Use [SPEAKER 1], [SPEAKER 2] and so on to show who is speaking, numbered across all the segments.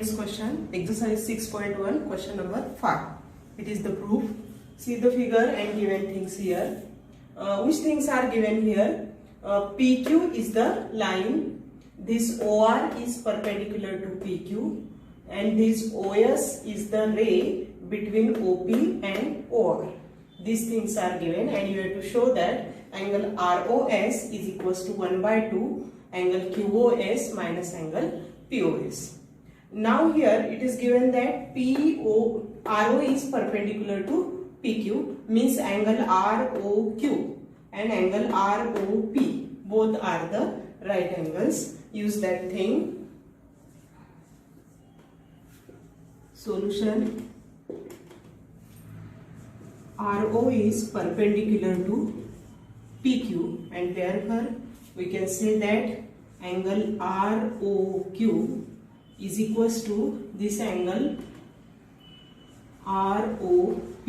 [SPEAKER 1] This question, exercise 6.1, question number 5. It is the proof. See the figure and given things here. Which things are given here? PQ is the line. This OR is perpendicular to PQ, and this OS is the ray between OP and OR. These things are given, and you have to show that angle ROS is equals to 1 by 2 angle QOS minus angle POS. Now here it is given that RO is perpendicular to PQ, means angle ROQ and angle ROP both are the right angles. Use that thing. Solution: RO is perpendicular to PQ, and therefore we can say that angle ROQ is equals to this angle ROP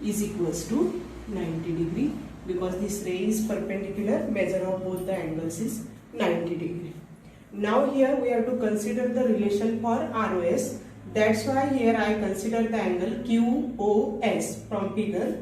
[SPEAKER 1] is equals to 90 degree, because this ray is perpendicular, measure of both the angles is 90 degree. Now here we have to consider the relation for ROS. That's why here I consider the angle QOS from figure.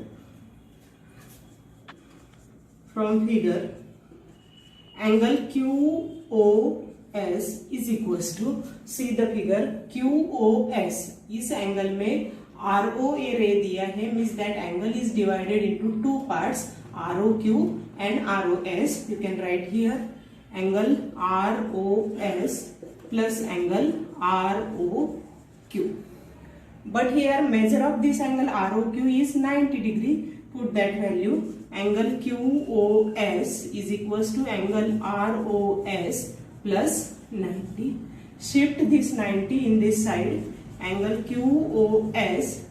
[SPEAKER 1] Angle QOS is equals to, see the figure, QOS इस angle में ROA रे दिया है, means that angle is divided into two parts, ROQ and ROS. You can write here angle ROS plus angle ROQ. But here measure of this angle ROQ is 90 degree. Put that value. Angle QOS is equals to angle ROS plus 90. Shift this 90 in this side. Angle QOS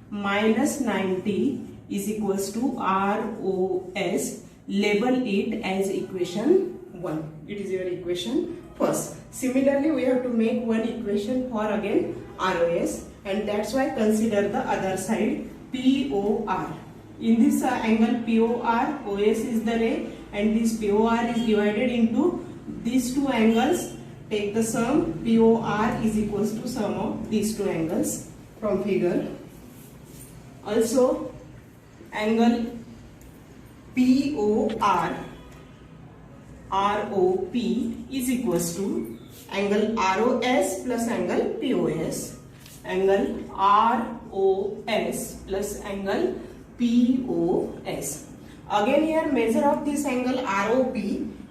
[SPEAKER 1] minus 90 is equals to ROS. Label it as equation 1. It is your equation first. Similarly, we have to make one equation for again ROS, and that's why consider the other side POR. In this angle POR, OS is the ray, and this POR is divided into these two angles. Take the sum. POR is equals to sum of these two angles from figure. Also, angle POR ROP is equals to angle ROS plus angle POS. Angle ROS plus angle POS. Again here measure of this angle ROP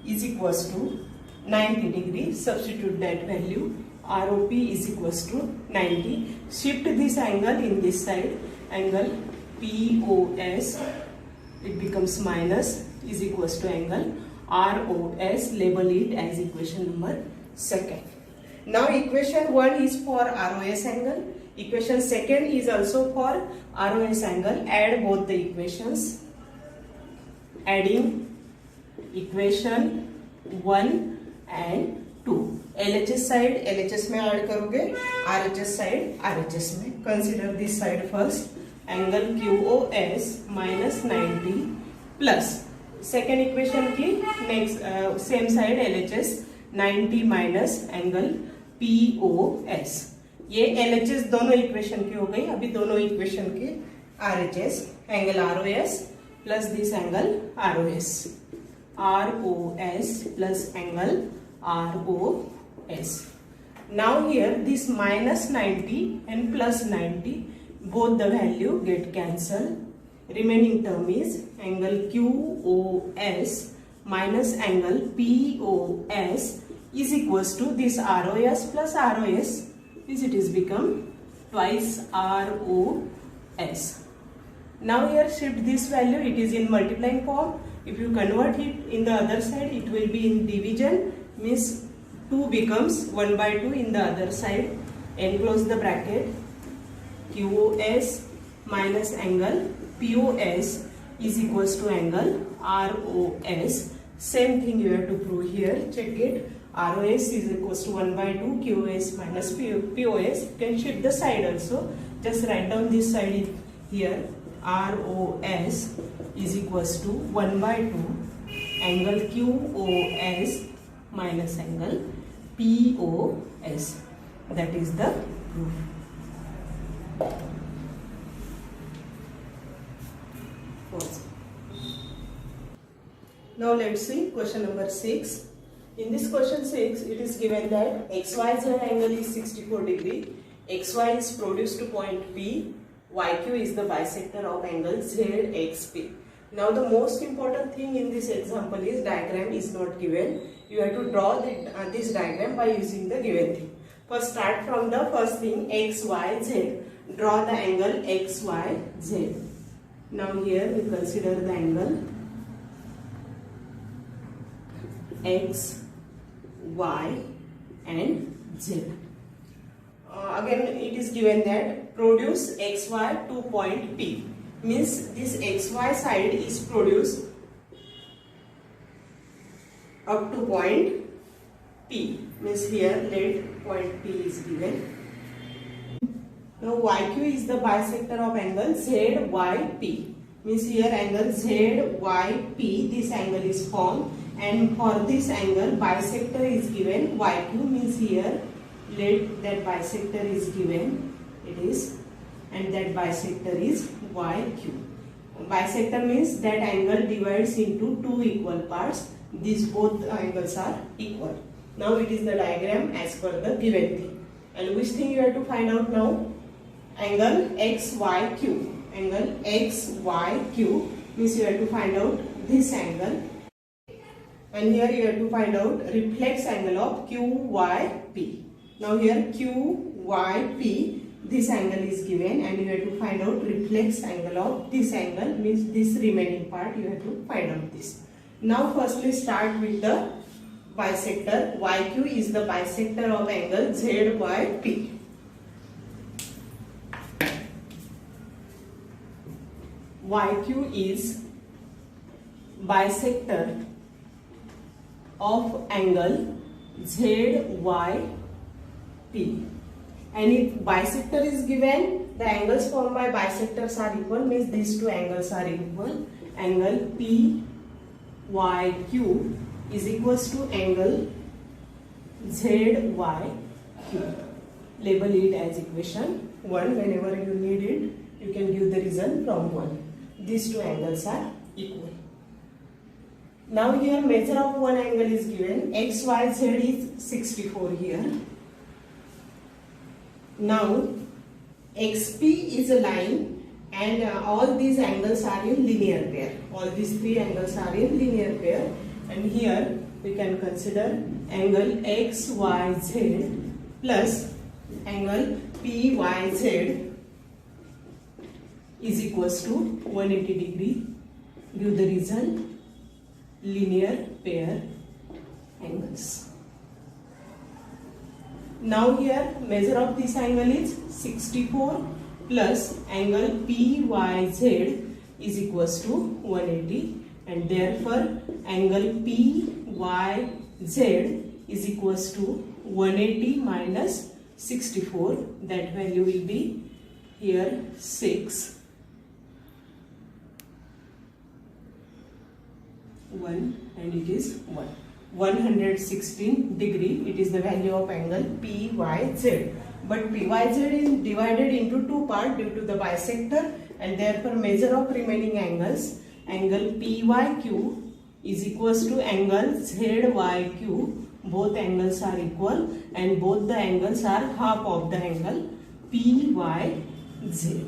[SPEAKER 1] is equals to 90 degree. Substitute that value. ROP is equals to 90. Shift this angle in this side. Angle POS, it becomes minus, is equals to angle ROS. Label it as equation number 2. Now equation 1 is for ROS angle. Equation 2 is also for ROS angle. Add both the equations. Adding equation 1 and 2. LHS side LHS में add करोगे, RHS side RHS में. Consider this side first. Angle QOS minus 90 plus second equation की next same side LHS 90 minus angle POS. ये LHS दोनों equation की हो गई. अभी दोनों इक्वेशन की RHS angle ROS plus this angle ROS plus angle ROS. Now here this minus 90 and plus 90, both the value get cancelled. Remaining term is angle QOS minus angle POS is equals to this ROS plus ROS. It is become twice ROS. Now here shift this value, it is in multiplying form. If you convert it in the other side, it will be in division, means 2 becomes 1 by 2 in the other side. Enclose the bracket. QOS minus angle POS is equals to angle ROS. Same thing you have to prove here. Check it. ROS is equals to 1 by 2 QOS minus POS. You can shift the side also. Just write down this side here. ROS is equals to 1 by 2 angle QOS minus angle POS. That is the proof. Now let's see question number 6. In this question 6, it is given that XYZ angle is 64 degree, XY is produced to point P, YQ is the bisector of angle ZXP. Now the most important thing in this example is diagram is not given. You have to draw this diagram by using the given thing. First start from the first thing XYZ. Draw the angle XYZ. Now here we consider the angle X, Y and Z. Again it is given that produce XY to point P. Means this XY side is produced up to point P. Means here let point P is given. Now YQ is the bisector of angle ZYP. Means here angle ZYP, this angle is formed, and for this angle bisector is given YQ. Means here let that bisector is given, it is, and that bisector is YQ. Bisector means that angle divides into two equal parts. These both angles are equal. Now it is the diagram as per the given thing. And which thing you have to find out now? Angle XYQ. Angle XYQ means you have to find out this angle. And here you have to find out reflex angle of QYP. Now here QYP, this angle is given, and you have to find out reflex angle of this angle, means this remaining part you have to find out this. Now firstly start with the bisector. YQ is the bisector of angle ZYP. YQ is bisector of angle ZYP. And if bisector is given, the angles formed by bisectors are equal, means these two angles are equal. Angle PYQ is equals to angle ZYQ. Label it as equation 1. Whenever you need it, you can give the reason from 1. These two angles are equal. Now here measure of one angle is given. XYZ is 64 here. Now XP is a line, and all these angles are in linear pair. All these three angles are in linear pair, and here we can consider angle XYZ plus angle PYZ is equals to 180 degree. Give the result, linear pair angles. Now here measure of this angle is 64 plus angle PYZ is equals to 180, and therefore angle PYZ is equals to 180 minus 64. That value will be here 6. 1 and it is 1. 116 degree, it is the value of angle PYZ. But PYZ is divided into two parts due to the bisector, and therefore measure of remaining angles, angle PYQ is equals to angle ZYQ. Both angles are equal, and both the angles are half of the angle PYZ.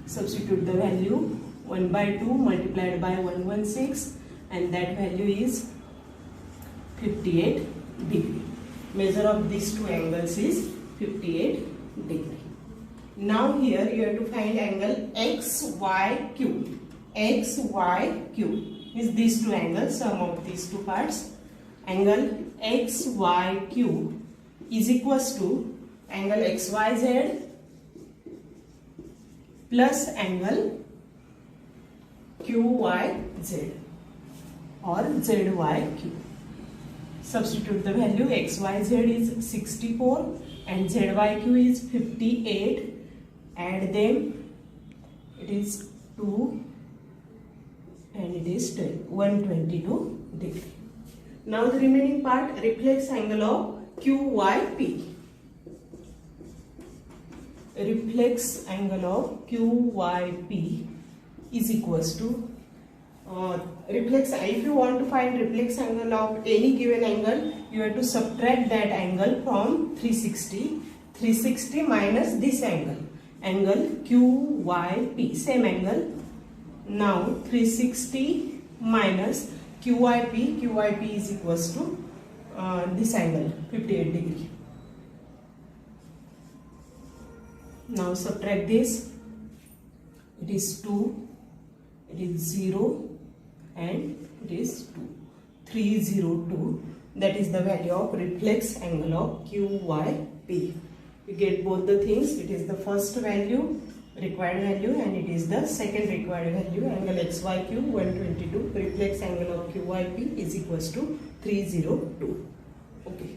[SPEAKER 1] Substitute the value 1/2 multiplied by 116, and that value is 58 degree. Measure of these two angles is 58 degree. Now here you have to find angle XYQ. XYQ is these two angles, sum of these two parts. Angle XYQ is equals to angle XYZ plus angle QYZ or ZYQ. Substitute the value. XYZ is 64 and ZYQ is 58. Add them. It is 2 and it is 122 degree. Now the remaining part, reflex angle of QYP. reflex angle of QYP is equals to if you want to find reflex angle of any given angle, you have to subtract that angle from 360 minus this angle QYP, same angle. Now 360 minus QYP is equals to this angle 58 degree. Now subtract this, it is 2, it is 0 and it is 2, 302. That is the value of reflex angle of QYP. You get both the things. It is the first value, required value, and it is the second required value, angle XYQ 122. Reflex angle of QYP is equals to 302. Okay.